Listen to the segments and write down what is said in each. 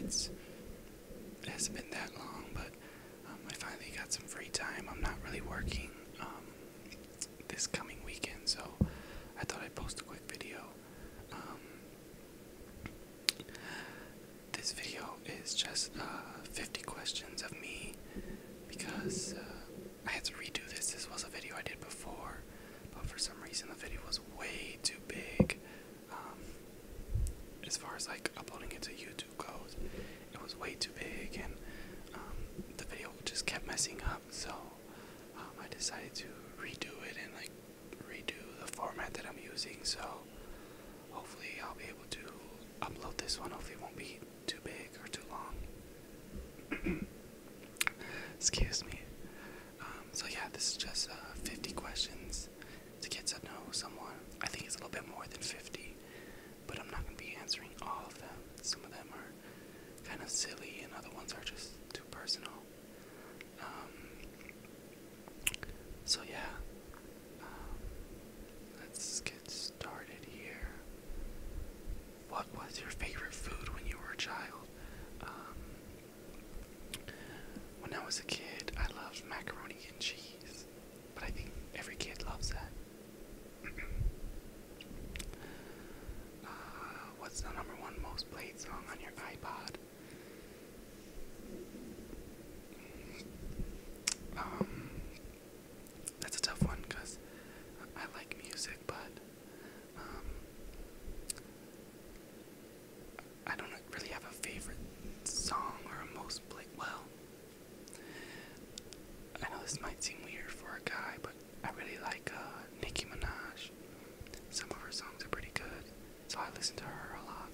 it hasn't been that long, but I finally got some free time. I'm not really working this coming weekend, so I thought I'd post a quick video. This video is just 50 questions of me because I had to redo this. This was a video I did before, but for some reason the video was way too big. As far as like uploading it to YouTube goes, it was way too big, and the video just kept messing up. So I decided to redo it and like redo the format that I'm using. So hopefully I'll be able to upload this one. Hopefully it won't be too big or too long. Excuse me. So yeah, this is just 50 questions to get to know someone. I think it's a little bit more than 50, but I'm not going to be answering all of them. Some of them are kind of silly, and other ones are just too personal. So yeah, let's get started here. What was your favorite food when you were a child? When I was a kid, I loved macaroni and cheese, but I think every kid loves that. What's the number one most played song on your iPod? That's a tough one because I like music, but I don't really have a favorite song or a most played. Well, I know this might seem weird for a guy, but I really like Nicki Minaj. Some of her songs are pretty good, so I listen to her a lot.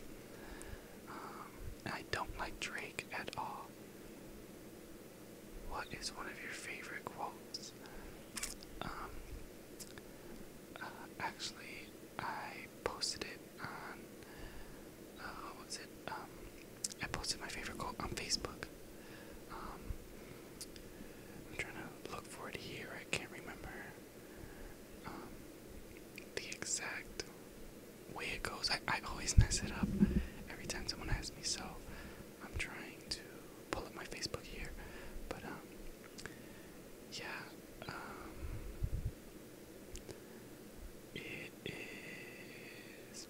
And I don't like Drake at all. What is one of your favorite quotes? Actually, I posted it on, I posted my favorite quote on Facebook. I'm trying to look for it here. I can't remember the exact way it goes. I always mess it up every time someone asks me, so I'm trying to pull up my Facebook here. But yeah, it is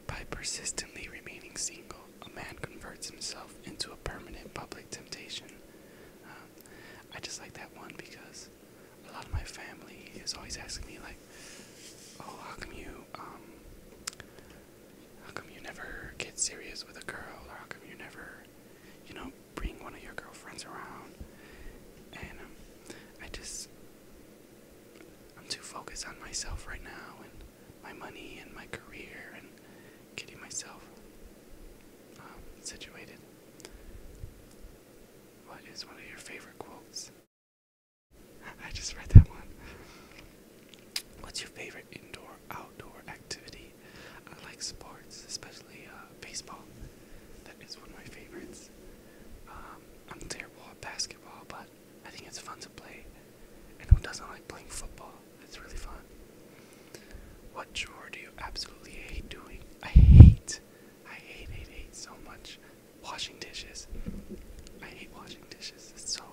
by persistently remaining single, a man converts himself into a permanent public temptation. I just like that one because a lot of my family is always asking me like, oh, how come you never get serious with a girl, or how come you never, bring one of your girlfriends around? And I'm too focused on myself right now, and my money and my career, and getting myself situated. What is one of your favorite quotes? I just read that one. What's your favorite indoor-outdoor activity? I like sports, especially baseball. That is one of my favorites. I'm terrible at basketball, but I think it's fun to play. And who doesn't like playing football? It's really fun. What chore do you absolutely hate doing? I hate so much washing dishes. I hate washing dishes. It's so,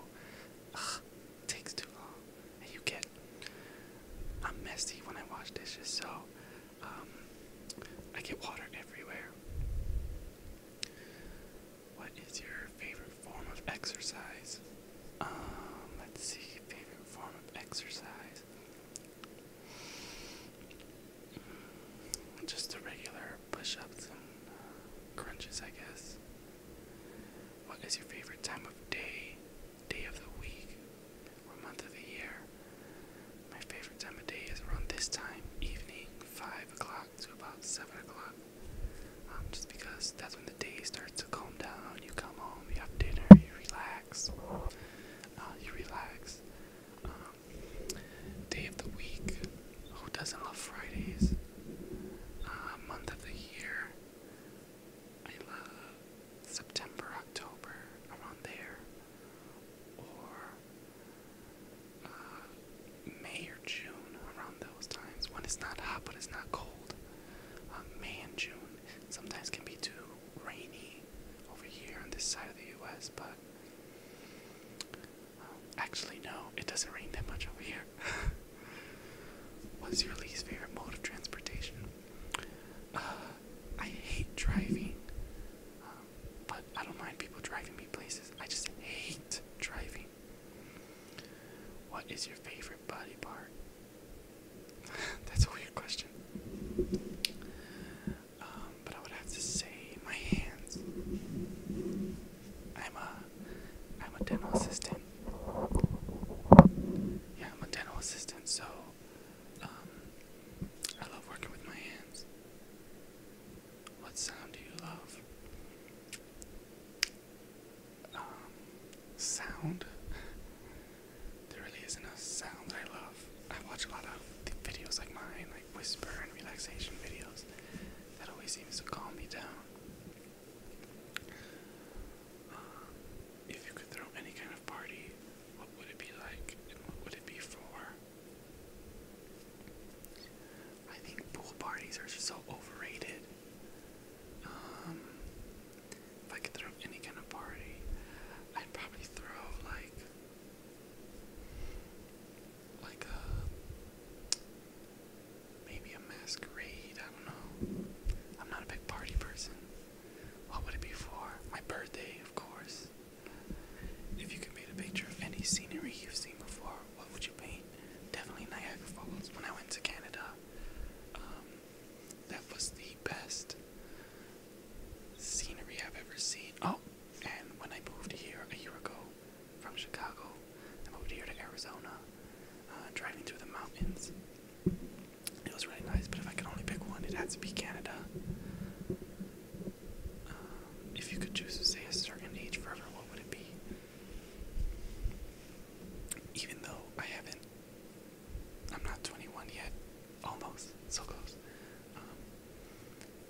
it takes too long. And I'm messy when I wash dishes, so I get water everywhere. What is your favorite form of exercise? Let's see, favorite form of exercise. Just the regular push-ups and crunches, I guess. What is your favorite time of day of the week, or month of the year? My favorite time of day is around this time, evening, 5 o'clock to about 7 o'clock. Just because that's when the day starts to calm down. You come home, you have dinner, you relax. Day of the week. Who doesn't love Fridays? Month of the year. I love September, October, around there. Or May or June, around those times when it's not hot but it's not cold. May and June sometimes can be too sound. There really isn't a sound that I love. I watch a lot of the videos like mine, like whisper and relaxation videos. That always seems to calm me down. If you could throw any kind of party, what would it be like and what would it be for? I think pool parties are just so overrated. If I could throw any kind of party, I'd probably throw like maybe a masquerade. I don't know. I'm not a big party person. What would it be for? My birthday, of course. If you could paint a picture of any scenery you've seen before, what would you paint? Definitely Niagara Falls. When I went to Canada, that was the best scenery I've ever seen. Oh, and when I moved here a year ago from Chicago, I moved here to Arizona, driving through the mountains. It was really nice, but if I could only pick one, it had to be Canada. If you could choose to stay a certain age forever, what would it be? Even though I'm not 21 yet, almost, so close.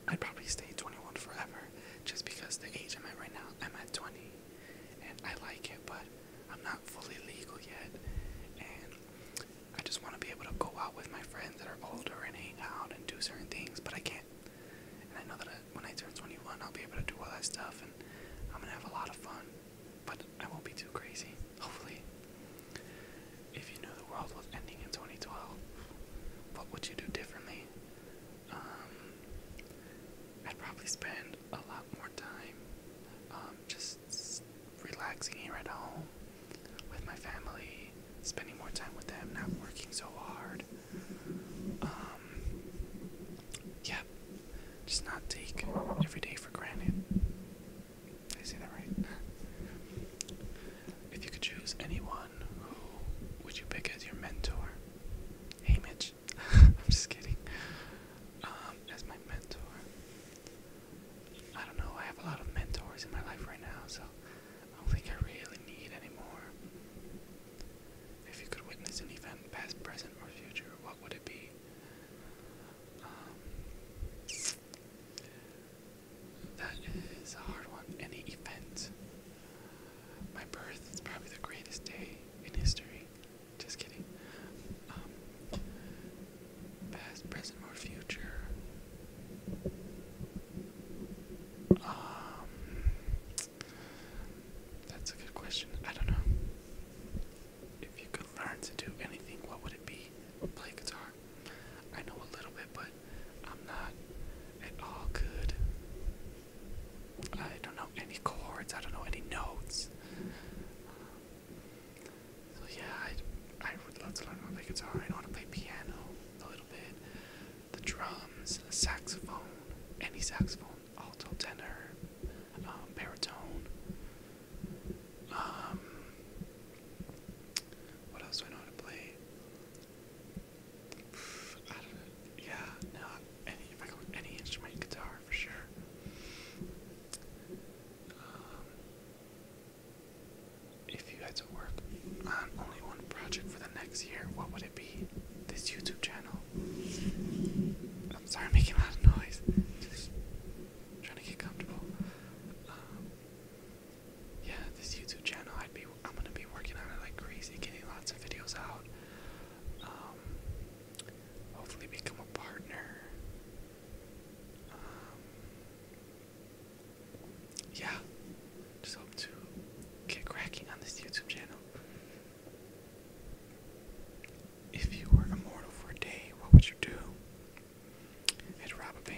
I'd probably stay 21 forever, just because the age I'm at right now, I'm at 20, and I like it, but I'm not fully legal yet, and I just want to be able to go out with my friends that are older and hang out and do certain things, but I can't. And I know that when I turn 21, I'll be able to do all that stuff, and I'm going to have a lot of fun, but I won't be too crazy, hopefully. If you knew the world was ending in 2012, what would you do differently? I'd probably spend a lot more time just relaxing here at home with my family, spending more time with them, not working so hard. Yeah, just not take every day for granted. Did I say that right? If you could choose anyone, who would you pick as your mentor? Hey Mitch. I'm just kidding. As my mentor. I don't know, I have a lot of mentors in my life right now, so I don't think I really need any more. If you could witness an event, past, present, or future, what would it be? That is a hard one. Any event. My birth is probably the greatest day in history. Just kidding. Past, present, or future. That's a good question. I don't know. If you could learn to do anything, what would it be? Play guitar. I know a little bit, but I'm not at all good. I don't know any chords. I don't know any notes. So yeah, I would love to learn how to play guitar. I know how to play piano a little bit. The drums, saxophone, any saxophone, alto, tenor, baritone. What else do I know how to play? I don't know. Yeah, no, if I go with any instrument, guitar for sure. If you had to work on only one project for the next year, what would it be? This YouTube channel. I'm sorry, I'm making a lot of noise. Just trying to get comfortable. Yeah, this YouTube channel, I'm gonna be working on it like crazy, getting lots of videos out. Hopefully become a partner. Yeah, just hope to get cracking on this YouTube channel. If you were immortal for a day, what would you do? I'd rob a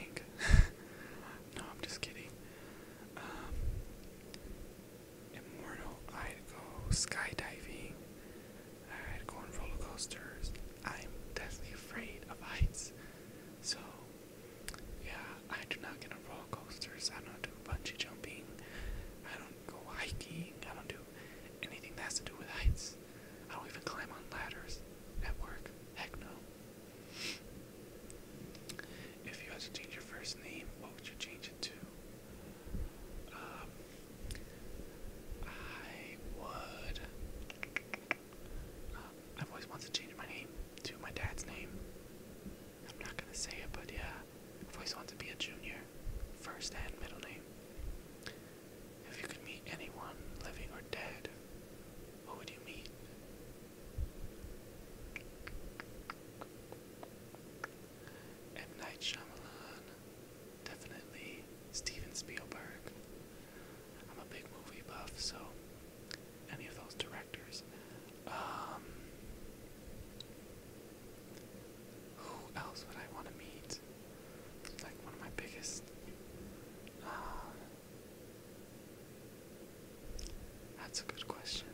that's a good question.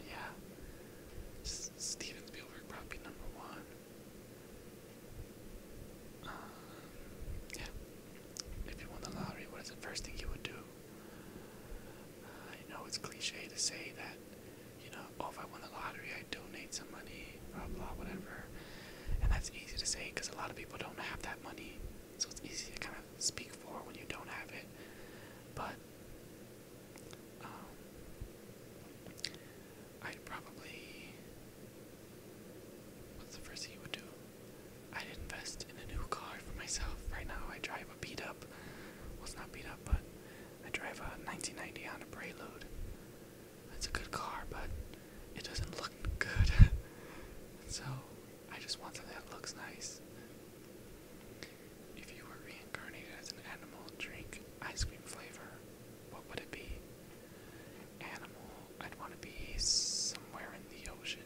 Yeah, Steven Spielberg probably number one. Yeah. If you won the lottery, what is the first thing you would do? I know it's cliche to say that, oh, if I won the lottery, I'd donate some money, blah, blah, whatever. And that's easy to say because a lot of people don't have that money. So it's easy to kind of speak for when you don't have it. But I'd probably, what's the first thing you would do? I'd invest in a new car for myself. Right now I drive a beat up, well it's not beat up, but I drive a 1990 Honda Prelude. It's a good car, but it doesn't look good. So I just want something that looks nice. If you were reincarnated as an animal, drink ice cream flavor, what would it be? Animal, I'd want to be somewhere in the ocean.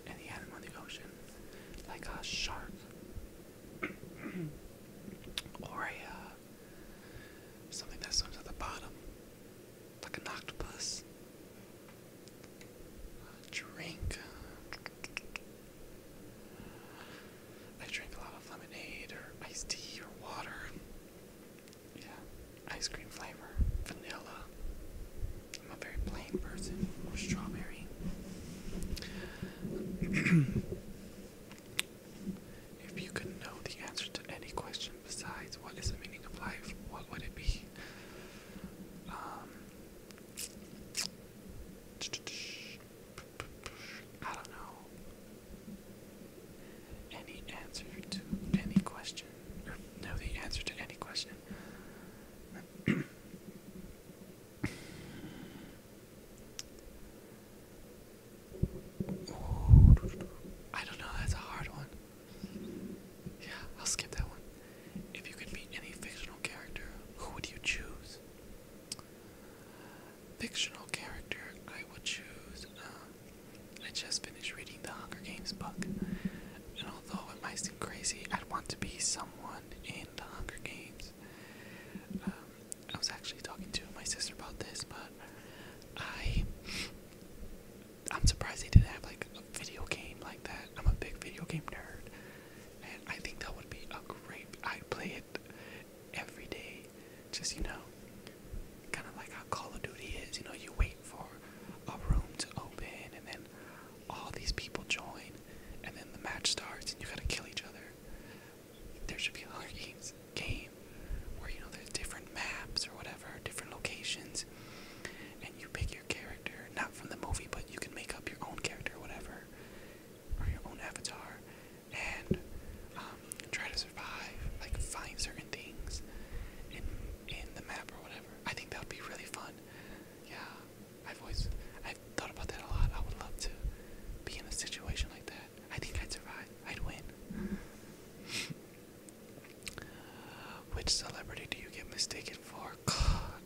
Any animal in the ocean. Like a shark. Or something that swims at the bottom. Like an octopus. Drink. I drink a lot of lemonade or iced tea or water. Yeah, ice cream flavor, vanilla. I'm a very plain person. Or strawberry. If you could know the answer to any question besides what is the meaning of life, what would it be? I don't know. Any answer to any question, or know the answer to any question. I don't know, that's a hard one. Yeah, I'll skip that one. If you could meet any fictional character, who would you choose? Fictional character, I would choose, I just finished reading the Hunger Games book, and although it might seem crazy, I'd want to be someone in the Hunger Games. I was actually talking to my sister about this, but I'm surprised they didn't have like a video game like that. I'm a big video game nerd, and I think that would be a great, I'd play it every day, just, kind of like how Call of Duty is, you wait for a room to open, and then all these people join, and then the match starts, and you gotta kill each other. There should be a Hunger Games game where, there's different maps or whatever, different locations, and you pick your character, not from the movie, but you can make up your own character or whatever, or your own avatar, and try to survive, like find certain things in the map or whatever. I think that would be really fun. Yeah, I've thought about that a lot. I would love to be in a situation like that. I think I'd survive. I'd win. Which celebrity do you get mistaken for?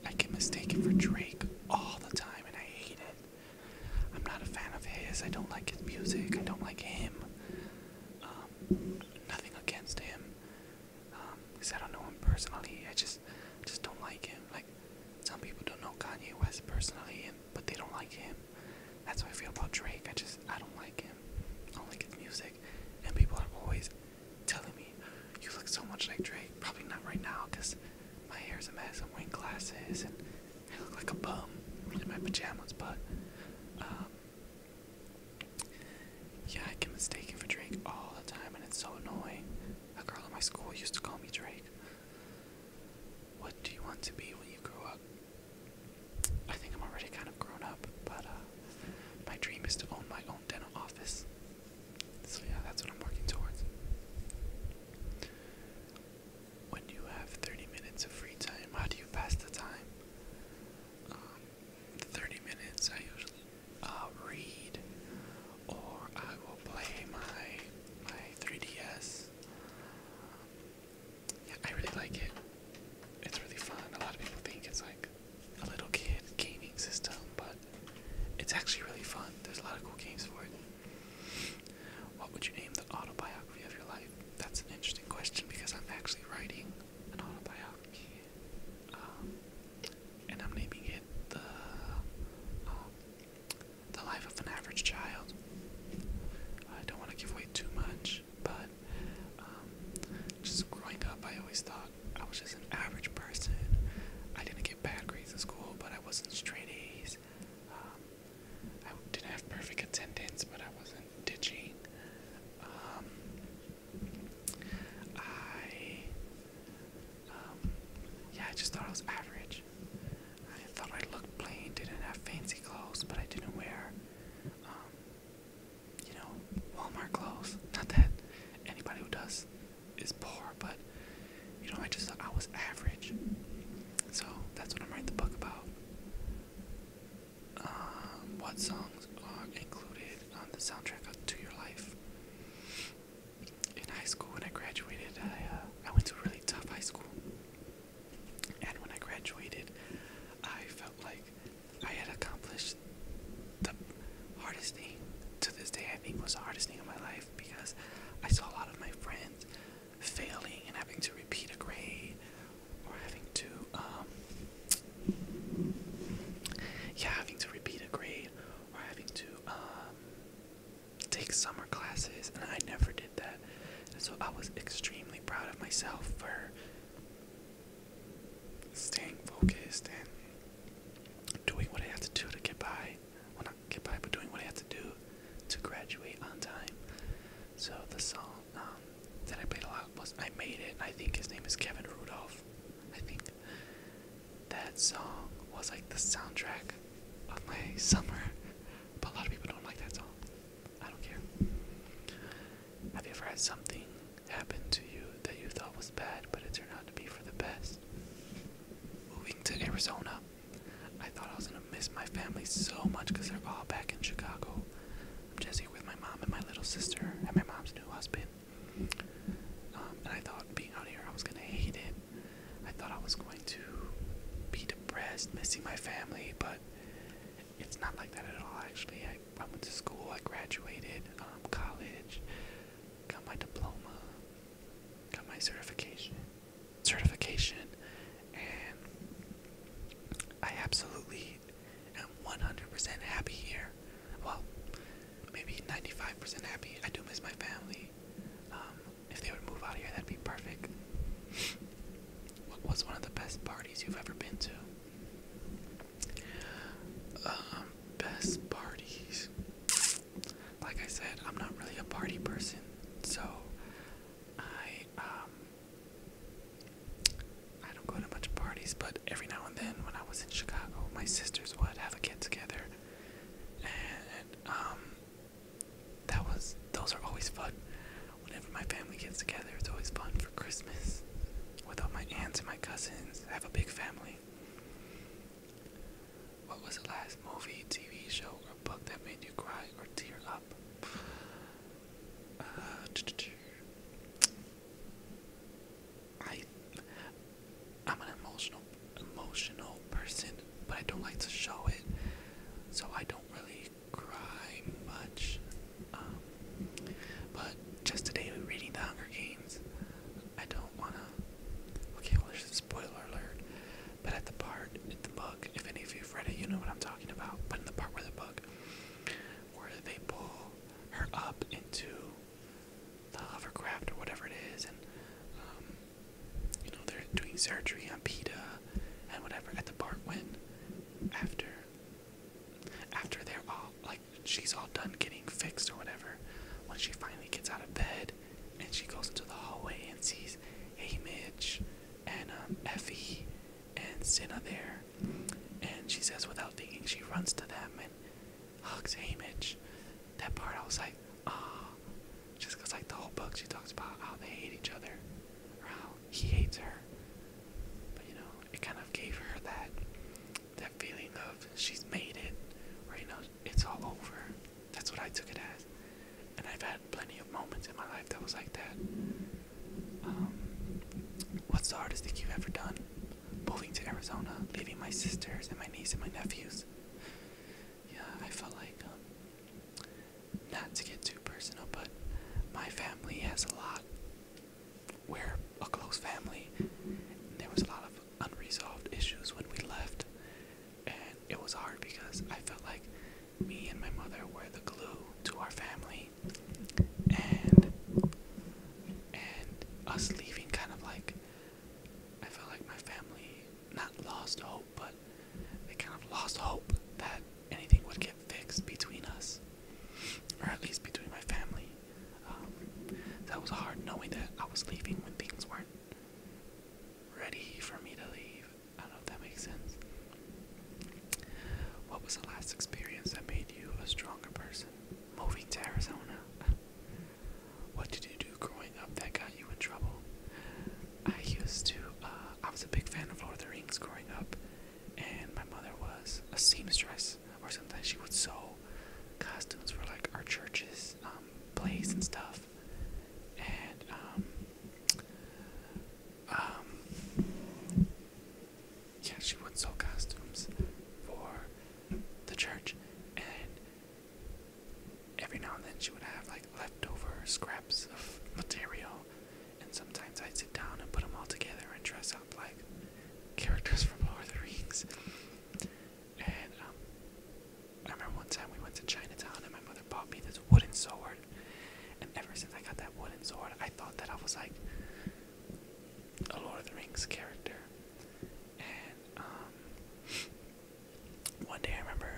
I get mistaken for Drake all the time, and I hate it. I'm not a fan of his. I don't like his music. I don't like him. Nothing against him. Because I don't know him personally. I just don't like him. Like, some people don't know Kanye West personally, but they don't like him. That's how I feel about Drake. I don't like him. I don't like his music. And people are always telling me, you look so much like Drake. Probably not right now, because my hair's a mess. I'm wearing glasses, and I look like a bum in my pajamas, but yeah, I get mistaken for Drake all the time, and it's so annoying. A girl in my school used to call me Drake. What do you want to be when you grow up? I think I'm already kind of grown up, but my dream is to own my own dental office. So yeah, that's what I'm working towards. When you have 30 minutes of free time, how do you pass the time? 30 minutes, I usually read, or I will play my 3DS. Yeah, just thought I was average. I thought I looked plain, didn't have fancy clothes, but I didn't wear, um, Walmart clothes. Not that anybody who does is poor, but, I just thought I was average. So that's what I'm writing the book about. What songs are included on the soundtrack To Your Life? In high school, when I graduated, I went to a really tough high school. And when I graduated, I felt like I had accomplished the hardest thing. To this day, I think was the hardest thing in my life, because I saw a lot of my friends failing and having to repeat a grade, or having to repeat a grade, or having to take summer classes, and I never did that. And so I was extremely proud of myself for staying focused and doing what I had to do to get by. Well, not get by, but doing what I had to do to graduate on time. So the song that I played a lot was I Made It. I think his name is Kevin Rudolph. I think that song was like the soundtrack of my summer, but a lot of people don't like that song. I don't care. Have you ever had something happen to you that you thought was bad, but it turned out to be for the best? Moving to Arizona, I thought I was going to miss my family so much because they're all back in Chicago. I'm just here with my mom and my little sister and my mom's new husband. And I thought being out here I was going to hate it. I thought I was going to be depressed, missing my family, but it's not like that at all. Actually, I went to school, I graduated, college, got my diploma, got my certification, and I absolutely am 100% happy here. Well, maybe 95% happy. I do miss my family. If they would move out here, that'd be perfect. What was one of the best parties you've ever been to? Best parties. Like I said, I'm not really a party person, so I don't go to much parties, but every now and then when I was in Chicago, my sisters would have a get together, and those are always fun. Whenever my family gets together, it's always fun. For Christmas, with all my aunts and my cousins, I have a big family. What was the last movie, TV show, or book that made you cry or tear up? I'm an emotional person, but I don't like to show it, so I don't really cry much. But just today, reading The Hunger Games, I don't wanna. Okay, well, there's a spoiler alert. But at the part in the book, if any of you've read it, you know what I'm talking about. But in the part where they pull her up into the hovercraft or whatever it is, and they're doing surgery on PETA and whatever. At the part when after they're all like she's all done getting fixed or whatever, when she finally gets out of bed and she goes into the hallway and sees Mitch and Effie and Cinna there, and she says without thinking, she runs to them and hugs Mitch. That part I was like, oh, just because like the whole book she talks about how they hate each other, or how he hates her, but it kind of gave her that feeling of she's made it, or it's all over. That's what I took it as, and I've had plenty of moments in my life that was like that. What's the hardest thing you've ever done? Moving to Arizona, leaving my sisters and my niece and my nephews. Yeah, I felt like, not to get too personal, but my family has a lot. We're a close family. And there was a lot of unresolved issues when we left. And it was hard because I felt like me and my mother were the glue to our family. And us leaving kind of like, I felt like my family not lost hope, but they kind of lost hope that anything would get fixed between us, or at least between my family. That was hard, knowing that I was leaving when things weren't ready for me to leave. a seamstress, or sometimes she would sew costumes for like our churches, plays and stuff. And yeah, she would sew costumes for the church, and every now and then she would have like leftover scraps of material, and sometimes I'd sit down and put them all together and dress up like characters from Lord of the Rings. And I remember one time we went to Chinatown and my mother bought me this wooden sword, and ever since I got that wooden sword, I thought that I was like a Lord of the Rings character. And one day I remember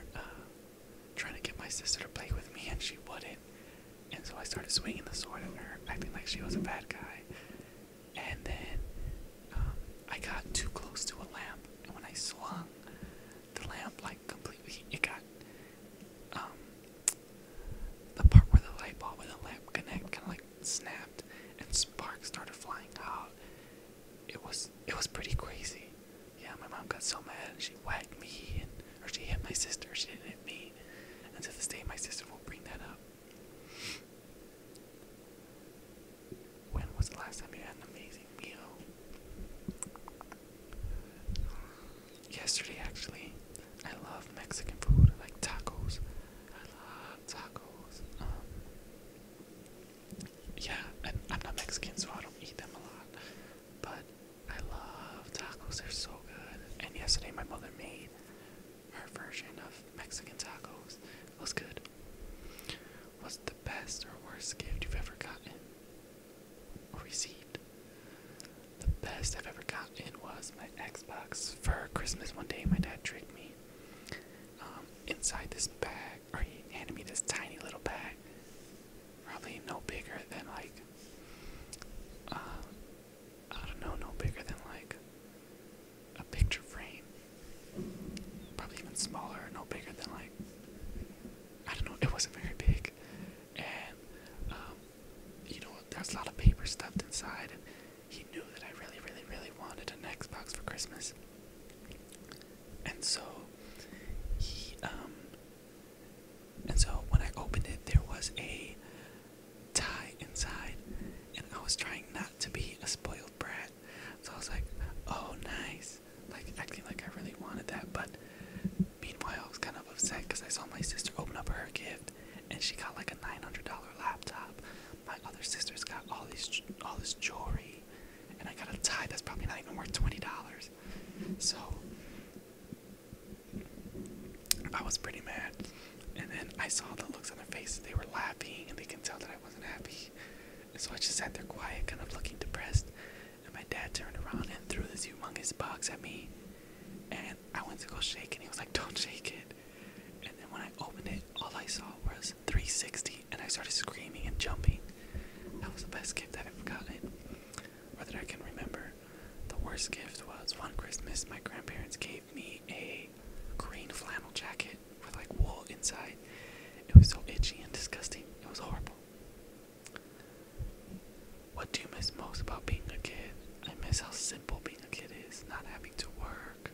trying to get my sister to play with me, and she wouldn't. And so I started swinging the sword at her, acting like she was a bad guy. And then I got too close to a lamp, and when I swung, the lamp like completely, it got the part where the light bulb and the lamp connect kind of like snapped, and sparks started flying out. It was pretty crazy. Yeah, my mom got so mad, and she whacked me, or she hit my sister. She didn't hit me, and to this day my sister will bring that up. When was the last time you had an amazing meal? Yesterday, actually. I love Mexican food, like tacos. I love tacos. Yeah, I'm not Mexican, so I don't eat them a lot. But I love tacos. They're so good. And yesterday, my mother made her version of Mexican tacos. It was good. What's the best or worst gift you've ever gotten or received? The best I've ever gotten was my Xbox. For Christmas one day, my dad tricked me. Inside this bag, or he handed me this tiny little bag, probably no bigger than like, I don't know, no bigger than like a picture frame. Probably even smaller, no bigger than like, I don't know, it wasn't very big. And, you know, there's a lot of paper stuffed inside, and he knew that I really, really, really wanted an Xbox for Christmas. And so, and so when I opened it, there was a tie inside, and I was trying not to be a spoiled brat. So I was like, oh, nice, like acting like I really wanted that. But meanwhile, I was kind of upset because I saw my sister open up her gift, and she got like a $900 laptop. My other sisters got all this jewelry, and I got a tie that's probably not even worth $20. So I was pretty mad. And then I saw the looks on their faces. They were laughing, and they can tell that I wasn't happy. And so I just sat there quiet, kind of looking depressed. And my dad turned around and threw this humongous box at me. And I went to go shake it, and he was like, don't shake it. And then when I opened it, all I saw was 360, and I started screaming and jumping. That was the best gift I've ever gotten, or that I can remember. The worst gift was one Christmas, my grandparents gave me a green flannel jacket with like wool inside. It was so itchy and disgusting. It was horrible. What do you miss most about being a kid? I miss how simple being a kid is. Not having to work,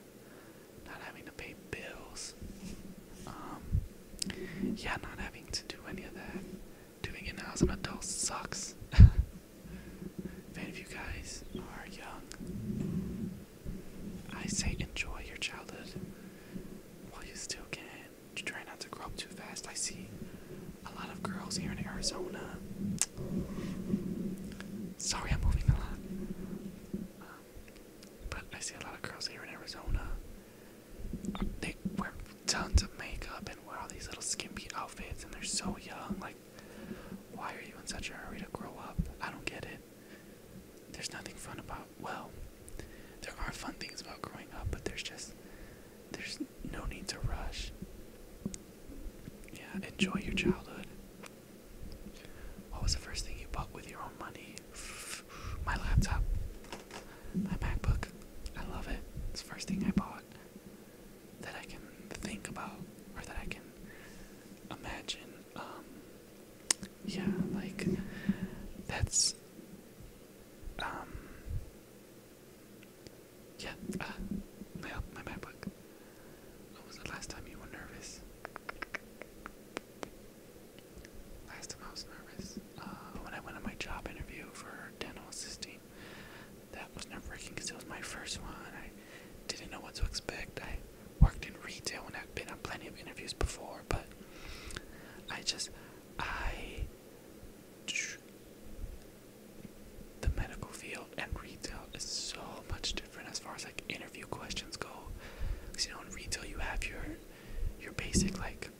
not having to pay bills. Yeah, not having to do any of that. Doing it now as an adult sucks. If any of you guys are young, I say enjoy your childhood while you still can. Try not to grow up too fast. I see a lot of girls here in Arizona. Sorry, I'm moving a lot. But I see a lot of girls here in Arizona. They wear tons of makeup and wear all these little skimpy outfits, and they're so young. Like, why are you in such a hurry to grow up? I don't get it. There's nothing fun about, well, there are fun things about growing up, but there's no need to rush. Yeah, enjoy your childhood. What was the first thing you bought with your own money? My laptop. My MacBook. I love it. It's the first thing I bought that I can think about, or that I can imagine. Yeah, like, that's, yeah, my MacBook. When was the last time I, the medical field and retail is so much different as far as like interview questions go. Because in retail you have your basic like,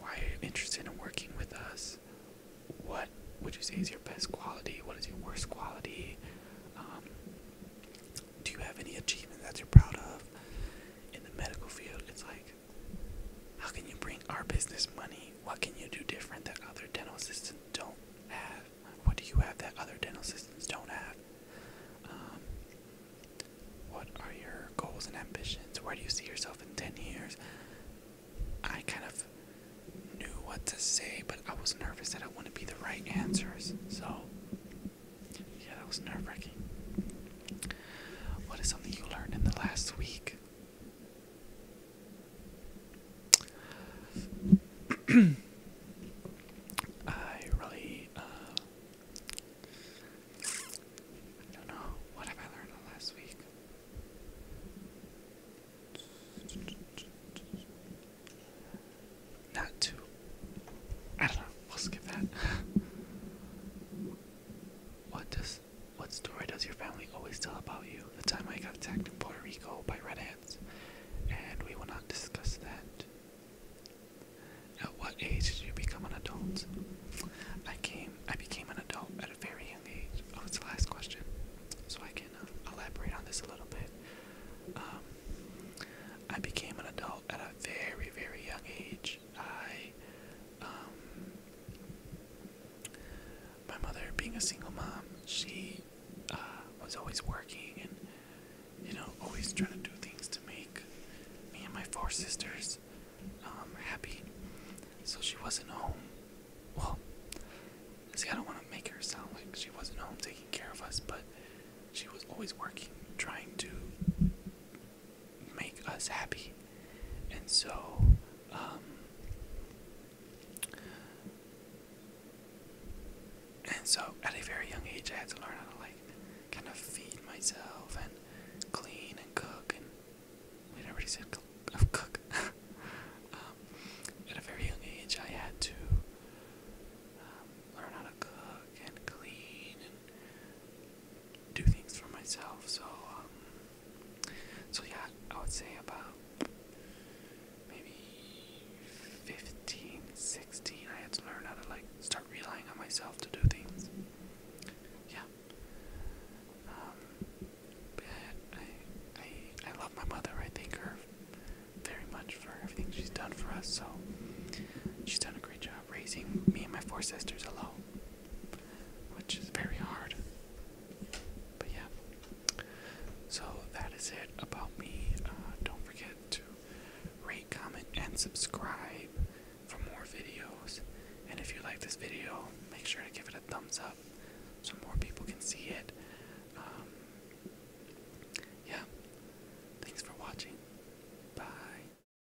why are you interested in working with us? What would you say is your best quality? What is your worst quality? Do you have any achievement that you're proud of? In the medical field, it's like, how can you bring our business money? What can you do different that other dental assistants don't have? What do you have that other dental assistants don't have? What are your goals and ambitions? Where do you see yourself in 10 years? I kind of knew what to say, but I was nervous that I wouldn't be the right answers. So, yeah, that was nerve-wracking. What is something you learned in the last week? I really, I don't know. What have I learned in the last week? Not to. I don't know. We'll skip that. What story does your family always tell about you? The time I got attacked in Puerto Rico by red ants, and we will not discuss that. At what age did you become an adult? I became an adult at a very young age. Oh, it's the last question, so I can elaborate on this a little bit. I became an adult at a very, very young age. My mother, being a single mom, she was always working and, always trying to do things to make me and my 4 sisters happy. So she wasn't home. Well, see, I don't want to make her sound like she wasn't home taking care of us, but she was always working, trying to make us happy. And so, at a very young age, I had to learn how to, like, kind of feed myself and clean and cook, and we already said cook. At a very young age, I had to learn how to cook and clean and do things for myself. So yeah, I would say about maybe 15, 16, I had to learn how to, like, start relying on myself to do things. Yeah. I love my mother. I thank her very much for everything she's done for us. So she's done a great job raising me and my 4 sisters alone, which is very hard. But yeah. So that is it about me. Don't forget to rate, comment, and subscribe for more videos. And if you like this video, make sure to give it a thumbs up.